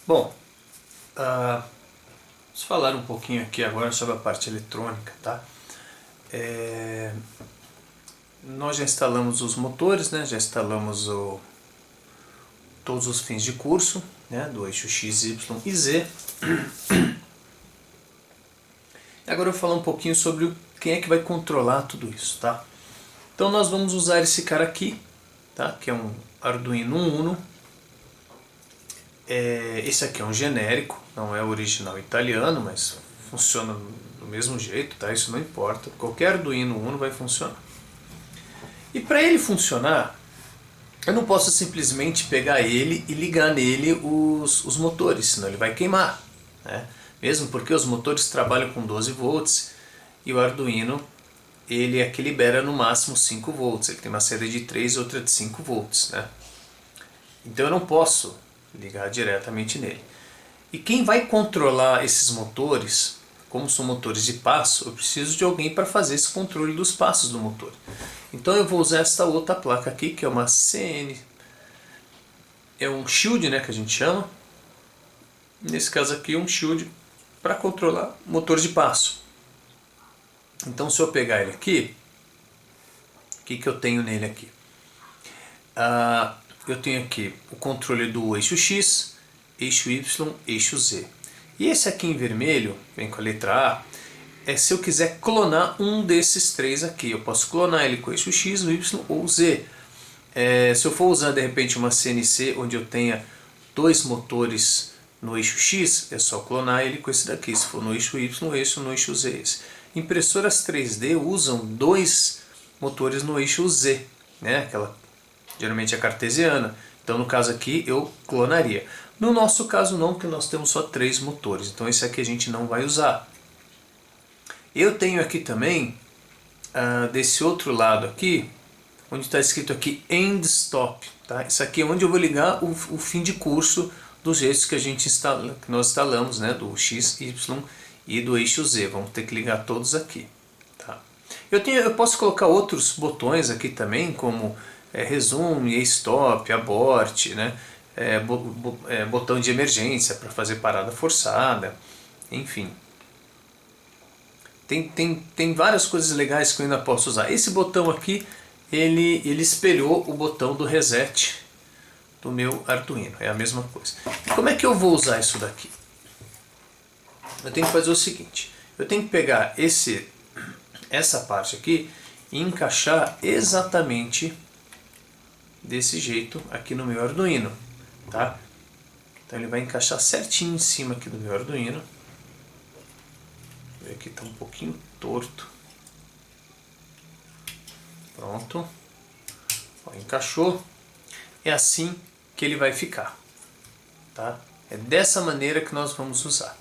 Bom, vamos falar um pouquinho aqui agora sobre a parte eletrônica, tá? Nós já instalamos os motores, né? Já instalamos todos os fins de curso, né? Do eixo X, Y e Z. Agora eu vou falar um pouquinho sobre quem é que vai controlar tudo isso, tá? Então nós vamos usar esse cara aqui, tá? Que é um Arduino Uno. Esse aqui é um genérico, não é original italiano, mas funciona do mesmo jeito, tá? Isso não importa. Qualquer Arduino Uno vai funcionar. E para ele funcionar, eu não posso simplesmente pegar ele e ligar nele os motores, senão ele vai queimar, né? Mesmo porque os motores trabalham com 12 volts e o Arduino ele é que libera no máximo 5 volts. Ele tem uma saída de 3 e outra de 5 volts, né? Então eu não posso ligar diretamente nele. E quem vai controlar esses motores, como são motores de passo, eu preciso de alguém para fazer esse controle dos passos do motor. Então eu vou usar esta outra placa aqui, que é uma CN, é um shield, né, que a gente chama. Nesse caso aqui um shield para controlar motor de passo. Então se eu pegar ele aqui, o que eu tenho nele aqui? Eu tenho aqui o controle do eixo X, eixo Y, eixo Z. E esse aqui em vermelho, vem com a letra A, é se eu quiser clonar um desses três aqui. Eu posso clonar ele com o eixo X, o Y ou o Z. Se eu for usar de repente uma CNC onde eu tenha dois motores no eixo X, é só clonar ele com esse daqui. Se for no eixo Y, esse, no eixo Z, esse. Impressoras 3D usam dois motores no eixo Z, né? Aquela geralmente é cartesiana. Então no caso aqui eu clonaria. No nosso caso não, porque nós temos só 3 motores. Então esse aqui a gente não vai usar. Eu tenho aqui também, desse outro lado aqui, onde está escrito aqui End Stop. Tá? Isso aqui é onde eu vou ligar o fim de curso dos eixos que que nós instalamos, né? Do X, Y e do eixo Z. Vamos ter que ligar todos aqui. Tá? Eu posso colocar outros botões aqui também, como resume, stop, abort, né? Botão de emergência para fazer parada forçada, enfim. Tem várias coisas legais que eu ainda posso usar. Esse botão aqui, ele espelhou o botão do reset do meu Arduino, é a mesma coisa. E como é que eu vou usar isso daqui? Eu tenho que fazer o seguinte, eu tenho que pegar essa parte aqui e encaixar exatamente desse jeito aqui no meu Arduino, tá? Então ele vai encaixar certinho em cima aqui do meu Arduino. Aqui está um pouquinho torto. Pronto. Ó, encaixou. É assim que ele vai ficar, tá? É dessa maneira que nós vamos usar.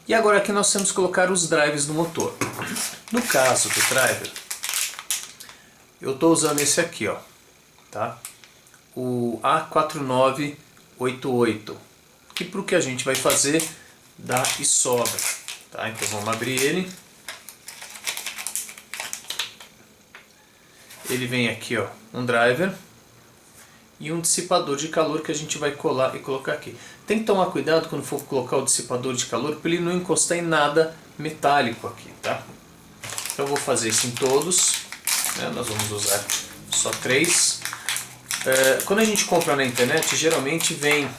E agora aqui nós temos que colocar os drivers no motor. No caso do driver, eu estou usando esse aqui, ó, tá? O A4988, que para o que a gente vai fazer dá e sobra, tá? Então vamos abrir ele. Ele vem aqui, ó, um driver e um dissipador de calor que a gente vai colar e colocar aqui. Tem que tomar cuidado quando for colocar o dissipador de calor para ele não encostar em nada metálico aqui, tá? Então eu vou fazer isso em todos, né? Nós vamos usar só 3. Quando a gente compra na internet, geralmente vem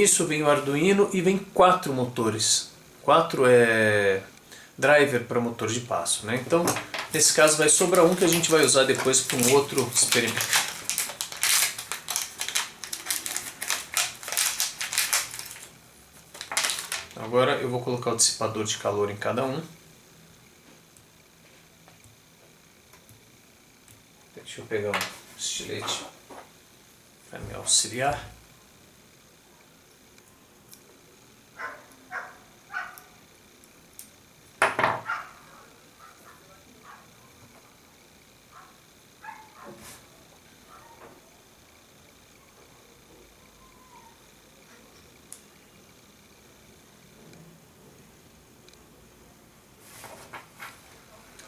isso, vem o Arduino e vem 4 motores. 4 driver para motor de passo, né? Então, nesse caso vai sobrar um que a gente vai usar depois para um outro experimento. Agora eu vou colocar o dissipador de calor em cada um. Deixa eu pegar um estilete para me auxiliar.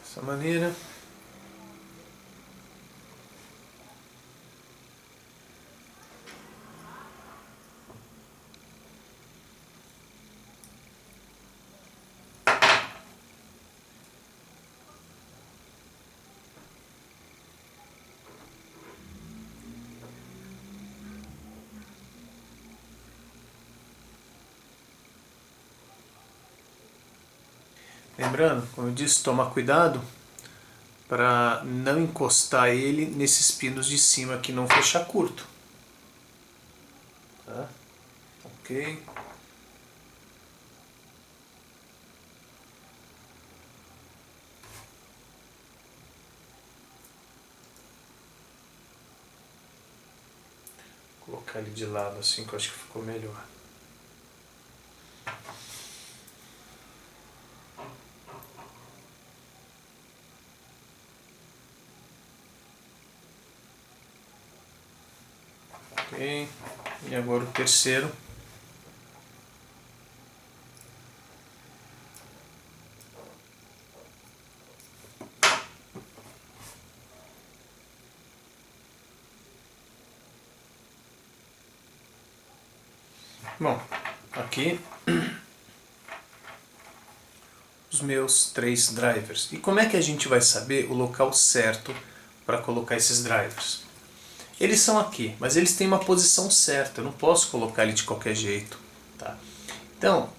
Dessa maneira. Lembrando, como eu disse, tomar cuidado para não encostar ele nesses pinos de cima que não fechar curto. Tá? Ok. Vou colocar ele de lado assim que eu acho que ficou melhor. Ok, e agora o terceiro. Bom, aqui os meus 3 drivers. E como é que a gente vai saber o local certo para colocar esses drivers? Eles são aqui, mas eles têm uma posição certa, eu não posso colocar ele de qualquer jeito. Tá? Então,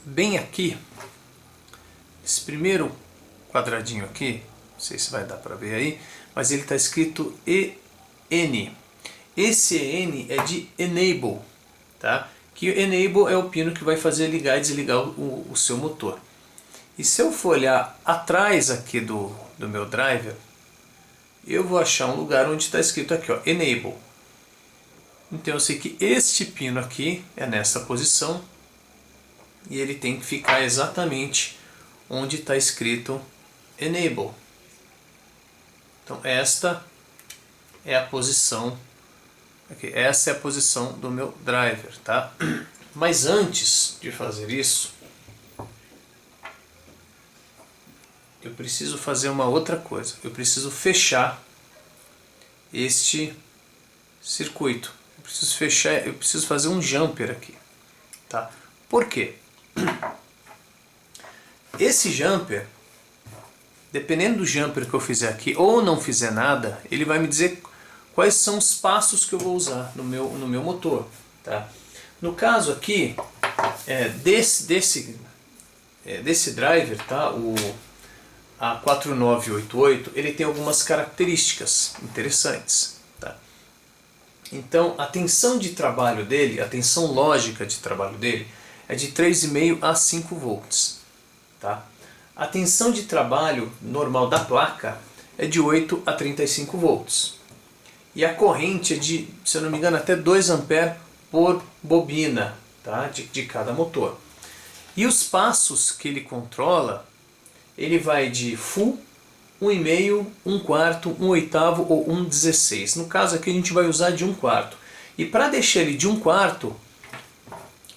bem aqui, esse primeiro quadradinho aqui, não sei se vai dar para ver aí, mas ele está escrito EN. Esse EN é de Enable, tá? Que o Enable é o pino que vai fazer ligar e desligar o seu motor. E se eu for olhar atrás aqui do meu driver, eu vou achar um lugar onde está escrito aqui, ó, Enable. Então eu sei que este pino aqui é nessa posição e ele tem que ficar exatamente onde está escrito Enable. Então esta é a posição, essa é a posição do meu driver, tá? Mas antes de fazer isso, eu preciso fazer uma outra coisa. Eu preciso fechar este circuito. Eu preciso fazer um jumper aqui, tá? Por quê? Esse jumper, dependendo do jumper que eu fizer aqui ou não fizer nada, ele vai me dizer quais são os passos que eu vou usar no meu motor, tá? No caso aqui, desse driver, tá? O A4988, ele tem algumas características interessantes, tá? Então a tensão de trabalho dele, a tensão lógica de trabalho dele é de 3,5 a 5 volts, tá? A tensão de trabalho normal da placa é de 8 a 35 volts. E a corrente é de, se eu não me engano, até 2 A por bobina, tá? de cada motor. E os passos que ele controla, ele vai de full, 1,5, 1/4, 1/8 ou 1/16. No caso aqui a gente vai usar de 1/4. E para deixar ele de 1/4,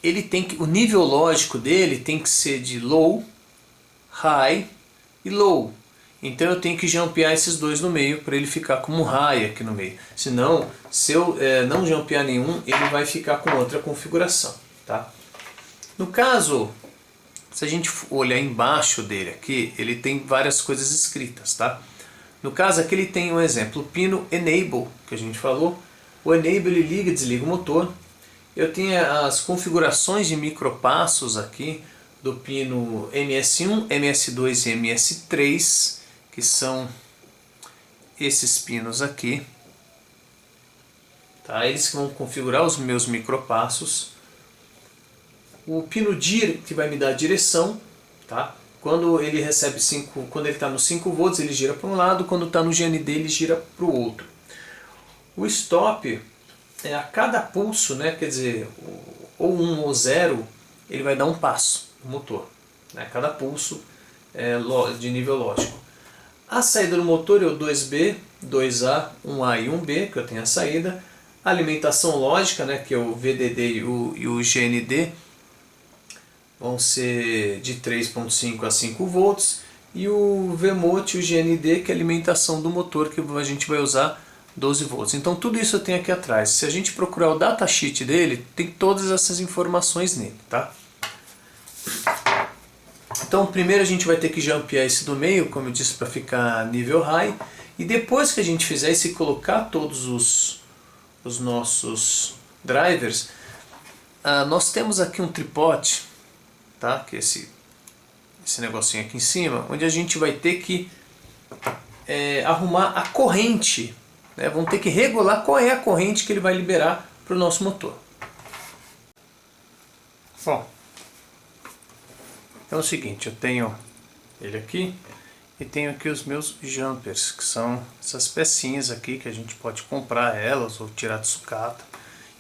ele tem que, o nível lógico dele tem que ser de low, high e low. Então eu tenho que jumpear esses dois no meio para ele ficar como high aqui no meio. Senão, se eu não jumpear nenhum, ele vai ficar com outra configuração, tá? No caso, se a gente olhar embaixo dele aqui, ele tem várias coisas escritas, tá? No caso aqui ele tem um exemplo, o pino Enable, que a gente falou. O Enable ele liga e desliga o motor. Eu tenho as configurações de micropassos aqui do pino MS1, MS2 e MS3, que são esses pinos aqui. Tá? Eles que vão configurar os meus micropassos. O pino DIR, que vai me dar a direção, tá? Quando ele recebe quando ele está nos 5 volts, ele gira para um lado, quando está no GND, ele gira para o outro. O stop, a cada pulso, né, quer dizer, ou 1 ou 0, ele vai dar um passo no motor, né? Cada pulso de nível lógico. A saída do motor é o 2B, 2A, 1A e 1B, que eu tenho a saída. A alimentação lógica, né, que é o VDD e o GND, vão ser de 3,5 a 5 volts. E o VMOT e o GND, que é a alimentação do motor, que a gente vai usar 12 volts. Então tudo isso eu tenho aqui atrás. Se a gente procurar o datasheet dele, tem todas essas informações nele, tá? Então primeiro a gente vai ter que jumpear esse do meio, como eu disse, para ficar nível high. E depois que a gente fizer isso e colocar todos os nossos drivers, nós temos aqui um tripote tá? Que é esse negocinho aqui em cima, onde a gente vai ter que arrumar a corrente, né? Vamos ter que regular qual é a corrente que ele vai liberar para o nosso motor. Bom, é o seguinte, eu tenho ele aqui e tenho aqui os meus jumpers, que são essas pecinhas aqui que a gente pode comprar elas ou tirar de sucata.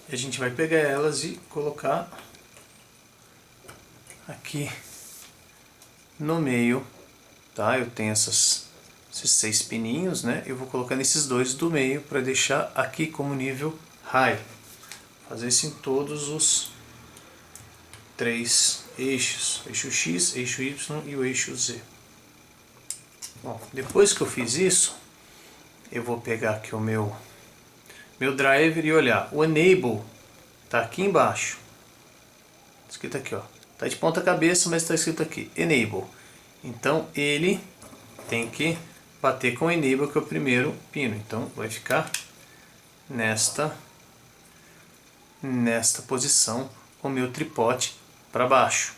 E a gente vai pegar elas e colocar aqui no meio, tá? Eu tenho esses 6 pininhos, né? Eu vou colocar nesses dois do meio para deixar aqui como nível high. Fazer isso em todos os 3 eixos, eixo X, eixo Y e o eixo Z. Bom, depois que eu fiz isso, eu vou pegar aqui o meu driver e olhar. O enable está aqui embaixo, escrito aqui, ó. Tá de ponta cabeça, mas está escrito aqui enable. Então ele tem que bater com o enable, que é o primeiro pino. Então vai ficar nesta posição com o meu tripote para baixo.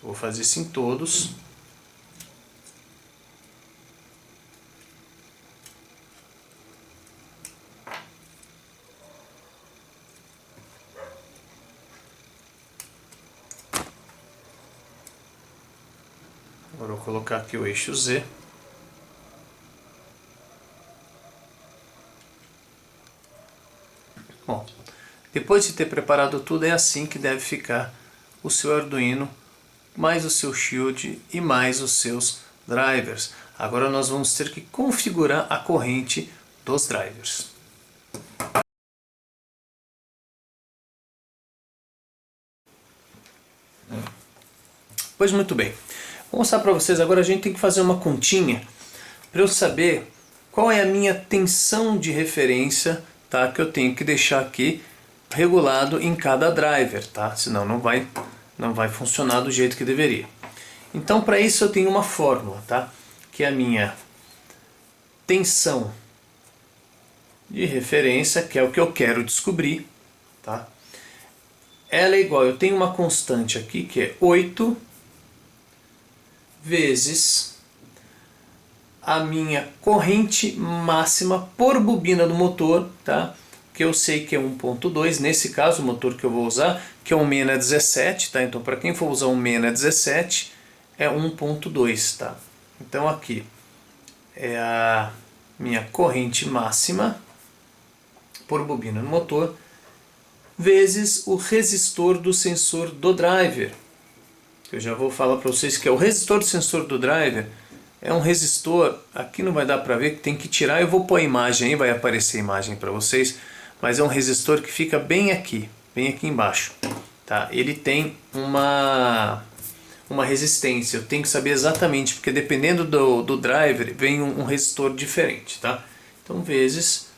Vou fazer isso em todos. Agora eu vou colocar aqui o eixo Z. Bom, depois de ter preparado tudo, é assim que deve ficar o seu Arduino, mais o seu Shield e mais os seus drivers. Agora nós vamos ter que configurar a corrente dos drivers. Pois muito bem, vou mostrar para vocês agora. A gente tem que fazer uma continha para eu saber qual é a minha tensão de referência, tá? Que eu tenho que deixar aqui regulado em cada driver, tá? Senão não vai funcionar do jeito que deveria. Então para isso eu tenho uma fórmula, tá? Que é a minha tensão de referência, que é o que eu quero descobrir, tá? Ela é igual, eu tenho uma constante aqui que é 8 vezes a minha corrente máxima por bobina do motor, tá? Que eu sei que é 1.2, nesse caso o motor que eu vou usar, que é um Mena 17, tá? Então para quem for usar um Mena 17 é 1.2, tá? Então aqui é a minha corrente máxima por bobina no motor vezes o resistor do sensor do driver. Eu já vou falar para vocês que é o resistor do sensor do driver. É um resistor, aqui não vai dar para ver, que tem que tirar. Eu vou pôr a imagem aí, vai aparecer a imagem para vocês. Mas é um resistor que fica bem aqui embaixo. Tá? Ele tem uma resistência, eu tenho que saber exatamente, porque dependendo do driver vem um resistor diferente. Tá? Então vezes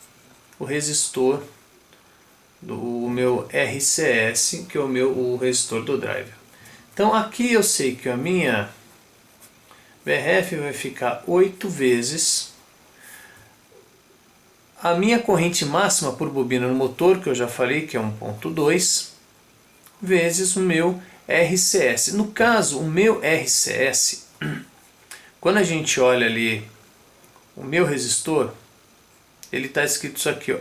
o resistor do meu RCS, que é o resistor do driver. Então aqui eu sei que a minha VRF vai ficar 8 vezes a minha corrente máxima por bobina no motor, que eu já falei que é 1.2, vezes o meu RCS. No caso, o meu RCS, quando a gente olha ali o meu resistor, ele está escrito isso aqui, ó,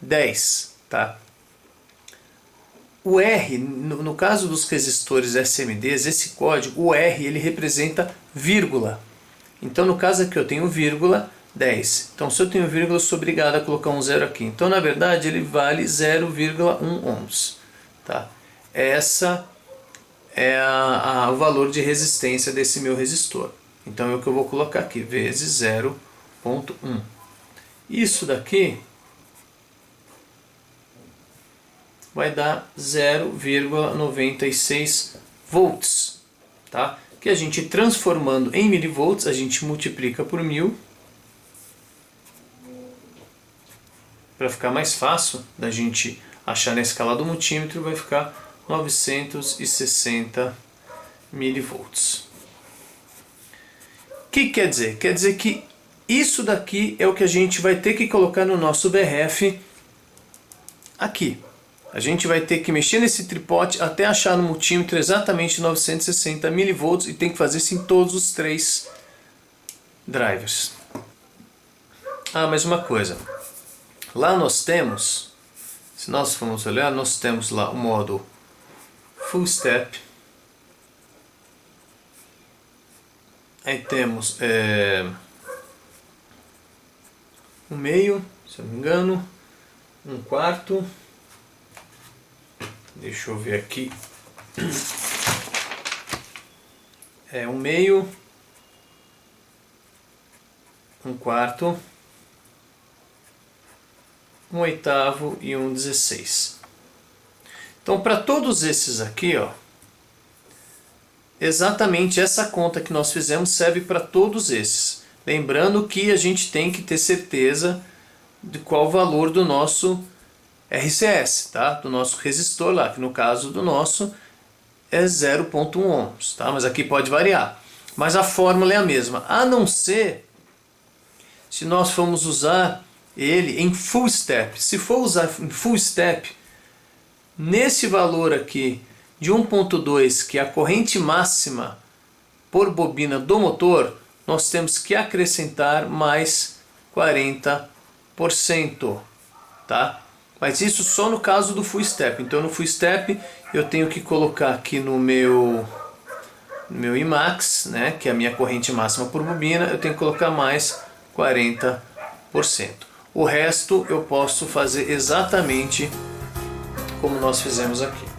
R10, tá? O R, no caso dos resistores SMDs, esse código, o R, ele representa vírgula. Então, no caso aqui eu tenho vírgula 10. Então, se eu tenho vírgula, eu sou obrigado a colocar um zero aqui. Então, na verdade, ele vale 0,1 ohms. Tá? Essa é o valor de resistência desse meu resistor. Então, é o que eu vou colocar aqui, vezes 0,1. Isso daqui vai dar 0,96 volts, tá? Que a gente transformando em milivolts, a gente multiplica por 1000 para ficar mais fácil da gente achar na escala do multímetro, vai ficar 960 milivolts. O que quer dizer? Quer dizer que isso daqui é o que a gente vai ter que colocar no nosso VRF aqui. A gente vai ter que mexer nesse tripote até achar no multímetro exatamente 960 mV e tem que fazer isso em todos os 3 drivers. Ah, mais uma coisa. Lá nós temos, se nós formos olhar, nós temos lá o modo Full Step. Aí temos um meio, se eu não me engano, um quarto. Deixa eu ver aqui. Um meio, um quarto, um oitavo e um 16. Então, para todos esses aqui, ó, exatamente essa conta que nós fizemos serve para todos esses. Lembrando que a gente tem que ter certeza de qual o valor do nosso RCS, tá? Do nosso resistor lá, que no caso do nosso é 0,1 ohms, tá? Mas aqui pode variar. Mas a fórmula é a mesma, a não ser se nós formos usar ele em full step. Se for usar em full step, nesse valor aqui de 1.2, que é a corrente máxima por bobina do motor, nós temos que acrescentar mais 40%, tá? Mas isso só no caso do full step. Então no full step eu tenho que colocar aqui no meu Imax, né, que é a minha corrente máxima por bobina, eu tenho que colocar mais 40%. O resto eu posso fazer exatamente como nós fizemos aqui.